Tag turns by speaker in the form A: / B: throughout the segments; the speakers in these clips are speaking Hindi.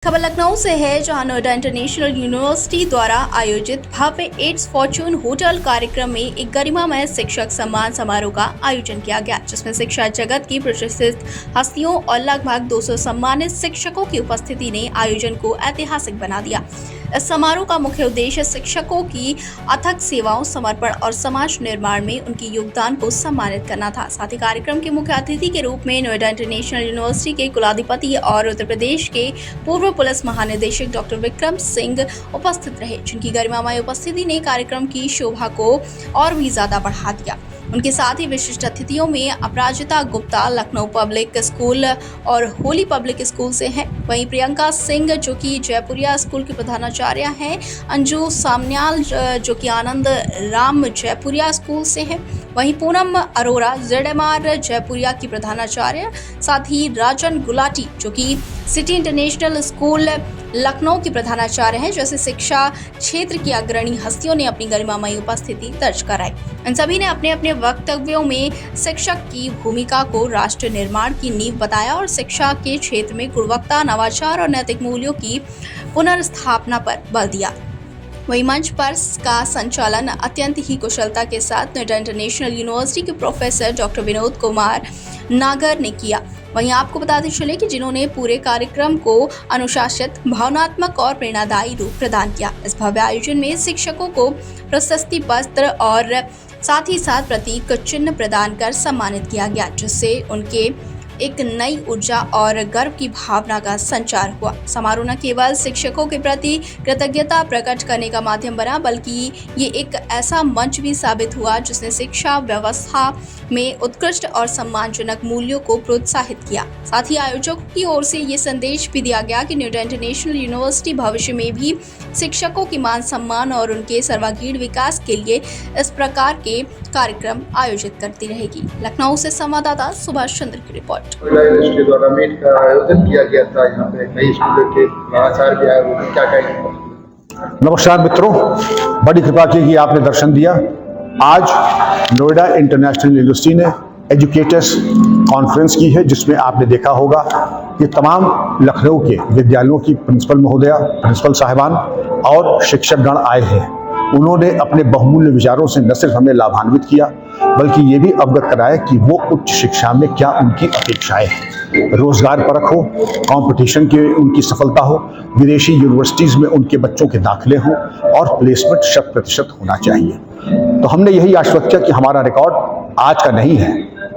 A: खबर लखनऊ से है, जहां नोएडा इंटरनेशनल यूनिवर्सिटी द्वारा आयोजित भव्य इट्स फॉर्च्यून होटल कार्यक्रम में एक गरिमामय शिक्षक सम्मान समारोह का आयोजन किया गया, जिसमें शिक्षा जगत की प्रतिष्ठित हस्तियों और लगभग 200 सम्मानित शिक्षकों की उपस्थिति ने आयोजन को ऐतिहासिक बना दिया। इस समारोह का मुख्य उद्देश्य शिक्षकों की अथक सेवाओं, समर्पण और समाज निर्माण में उनके योगदान को सम्मानित करना था। साथ ही कार्यक्रम के मुख्य अतिथि के रूप में नोएडा इंटरनेशनल यूनिवर्सिटी के कुलाधिपति और उत्तर प्रदेश के पूर्व पुलिस महानिदेशक डॉक्टर विक्रम सिंह उपस्थित रहे, जिनकी गरिमामय उपस्थिति ने कार्यक्रम की शोभा को और भी ज्यादा बढ़ा दिया। उनके साथ ही विशिष्ट अतिथियों में अपराजिता गुप्ता लखनऊ पब्लिक स्कूल और होली पब्लिक स्कूल से हैं, वहीं प्रियंका सिंह जो कि जयपुरिया स्कूल की प्रधानाचार्य हैं, अंजू सामन्याल जो कि आनंद राम जयपुरिया स्कूल से हैं, वहीं पूनम अरोरा ZMR जयपुरिया की प्रधानाचार्य, साथ ही राजन गुलाटी जो कि सिटी इंटरनेशनल स्कूल लखनऊ की प्रधानाचार्य हैं। जैसे शिक्षा क्षेत्र की अग्रणी हस्तियों ने अपनी गरिमामयी उपस्थिति दर्ज कराई। इन सभी ने अपने अपने वक्तव्यों में शिक्षक की भूमिका को राष्ट्र निर्माण की नींव बताया और शिक्षा के क्षेत्र में गुणवत्ता, नवाचार और नैतिक मूल्यों की पुनर्स्थापना पर बल दिया। वहीं मंच पर का संचालन अत्यंत ही कुशलता के साथ नोएडा इंटरनेशनल यूनिवर्सिटी के प्रोफेसर डॉक्टर विनोद कुमार नागर ने किया। वहीं आपको बताते चले कि जिन्होंने पूरे कार्यक्रम को अनुशासित, भावनात्मक और प्रेरणादायी रूप प्रदान किया। इस भव्य आयोजन में शिक्षकों को प्रशस्ति पत्र और साथ ही साथ प्रतीक चिन्ह प्रदान कर सम्मानित किया गया, जिससे उनके एक नई ऊर्जा और गर्व की भावना का संचार हुआ। समारोह न केवल शिक्षकों के प्रति कृतज्ञता प्रकट करने का माध्यम बना, बल्कि ये एक ऐसा मंच भी साबित हुआ जिसने शिक्षा व्यवस्था में उत्कृष्ट और सम्मानजनक मूल्यों को प्रोत्साहित किया। साथ ही आयोजकों की ओर से ये संदेश भी दिया गया कि नोएडा इंटरनेशनल यूनिवर्सिटी भविष्य में भी शिक्षकों की मान सम्मान और उनके सर्वांगीण विकास के लिए इस प्रकार के कार्यक्रम आयोजित करती रहेगी। लखनऊ से संवाददाता सुभाष चंद्र की रिपोर्ट।
B: यूनिवर्सिटी द्वारा मीट का आयोजन किया गया था। यहाँ पे कई स्कूलों के आचार्य भी आए हुए, क्या कहेंगे?
C: नमस्कार मित्रों, बड़ी कृपा की कि आपने दर्शन दिया। आज नोएडा इंटरनेशनल यूनिवर्सिटी ने एजुकेटर्स कॉन्फ्रेंस की है, जिसमें आपने देखा होगा कि तमाम लखनऊ के विद्यालयों की प्रिंसिपल महोदया, प्रिंसिपल साहिबान और शिक्षकगण आए हैं। उन्होंने अपने बहुमूल्य विचारों से न सिर्फ हमें लाभान्वित किया, बल्कि ये भी अवगत कराया कि वो उच्च शिक्षा में क्या उनकी अपेक्षाएं हैं। रोजगार परख हो, कंपटीशन की उनकी सफलता हो, विदेशी यूनिवर्सिटीज़ में उनके बच्चों के दाखिले हों और प्लेसमेंट 100% होना चाहिए। तो हमने यही आश्वस्त किया कि हमारा रिकॉर्ड आज का नहीं है,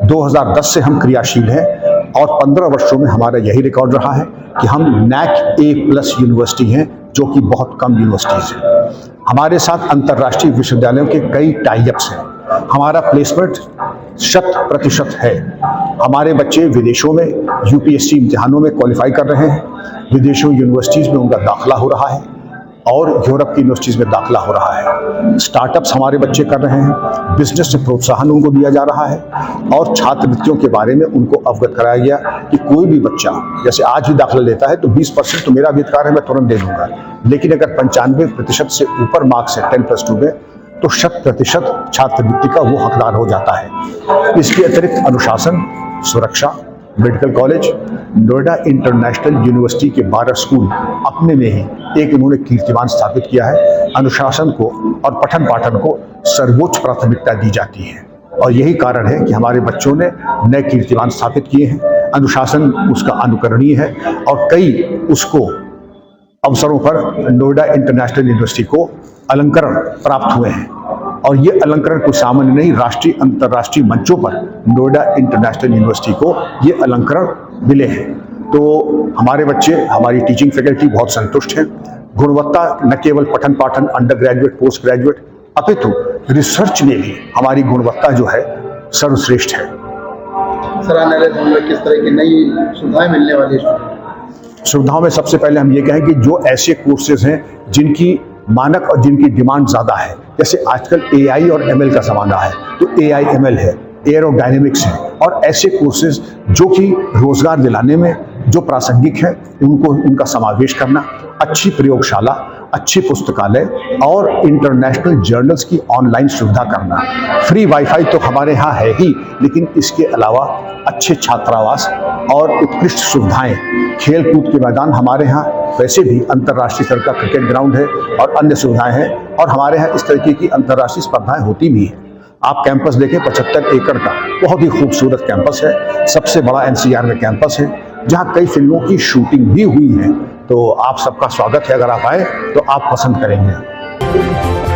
C: 2010 से हम क्रियाशील हैं और 15 वर्षों में हमारा यही रिकॉर्ड रहा है कि हम NAC A+ यूनिवर्सिटी हैं, जो कि बहुत कम यूनिवर्सिटीज़ हैं। हमारे साथ अंतर्राष्ट्रीय विश्वविद्यालयों के कई टाई-अप्स हैं। हमारा प्लेसमेंट 100% है। हमारे बच्चे विदेशों में UPSC इम्तिहानों में क्वालिफाई कर रहे हैं, विदेशों यूनिवर्सिटीज़ में उनका दाखिला हो रहा है और यूरोप की यूनिवर्सिटीज़ में दाखिला हो रहा है। स्टार्टअप्स हमारे बच्चे कर रहे हैं, बिजनेस से प्रोत्साहन उनको दिया जा रहा है और छात्रवृत्तियों के बारे में उनको अवगत कराया गया कि कोई भी बच्चा जैसे आज ही दाखिला लेता है तो 20% तो मेरा भी अधिकार है, मैं तुरंत दे दूंगा, लेकिन अगर 95% से ऊपर मार्क्स है 10+2 में तो 100% छात्रवृत्ति का वो हकदार हो जाता है। इसके अतिरिक्त अनुशासन, सुरक्षा, medical college, Noida international university के 12 स्कूल अपने में ही एक इन्होंने कीर्तिमान स्थापित किया है। अनुशासन को और पठन पाठन को सर्वोच्च प्राथमिकता दी जाती है और यही कारण है कि हमारे बच्चों ने नए कीर्तिमान स्थापित किए हैं। अनुशासन उसका अनुकरणीय है और कई उसको अवसरों पर नोएडा इंटरनेशनल यूनिवर्सिटी को अलंकरण प्राप्त हुए हैं और ये अलंकरण कोई सामान्य नहीं, राष्ट्रीय अंतर्राष्ट्रीय मंचों पर नोएडा इंटरनेशनल यूनिवर्सिटी को ये अलंकरण मिले हैं। तो हमारे बच्चे, हमारी टीचिंग फैकल्टी बहुत संतुष्ट हैं। गुणवत्ता न केवल पठन पाठन, अंडर ग्रेजुएट, पोस्ट ग्रेजुएट, अपितु रिसर्च में भी हमारी गुणवत्ता जो है सर्वश्रेष्ठ है।
B: सर, आने वाले समय में किस तरह की नई सुविधाएं मिलने वाली है?
C: सुविधाओं में सबसे पहले हम ये कहें कि जो ऐसे कोर्सेज हैं जिनकी मानक और जिनकी डिमांड ज़्यादा है, जैसे आजकल AI और ML का ज़माना है, तो AI ML है, एयरोडायनेमिक्स है और ऐसे कोर्सेज जो कि रोजगार दिलाने में जो प्रासंगिक है उनको उनका समावेश करना, अच्छी प्रयोगशाला, अच्छी पुस्तकालय और इंटरनेशनल जर्नल्स की ऑनलाइन सुविधा करना। फ्री वाईफाई तो हमारे यहाँ है ही, लेकिन इसके अलावा अच्छे छात्रावास और उत्कृष्ट सुविधाएं, खेल कूद के मैदान हमारे यहाँ वैसे भी अंतर्राष्ट्रीय स्तर का क्रिकेट ग्राउंड है और अन्य सुविधाएं हैं, और हमारे यहाँ इस तरीके की अंतर्राष्ट्रीय स्पर्धाएं होती भी हैं। आप कैंपस देखें, 75 एकड़ का बहुत ही खूबसूरत कैंपस है, सबसे बड़ा एनसीआर में कैंपस है, जहाँ कई फिल्मों की शूटिंग भी हुई है। तो आप सबका स्वागत है, अगर आप आए तो आप पसंद करेंगे।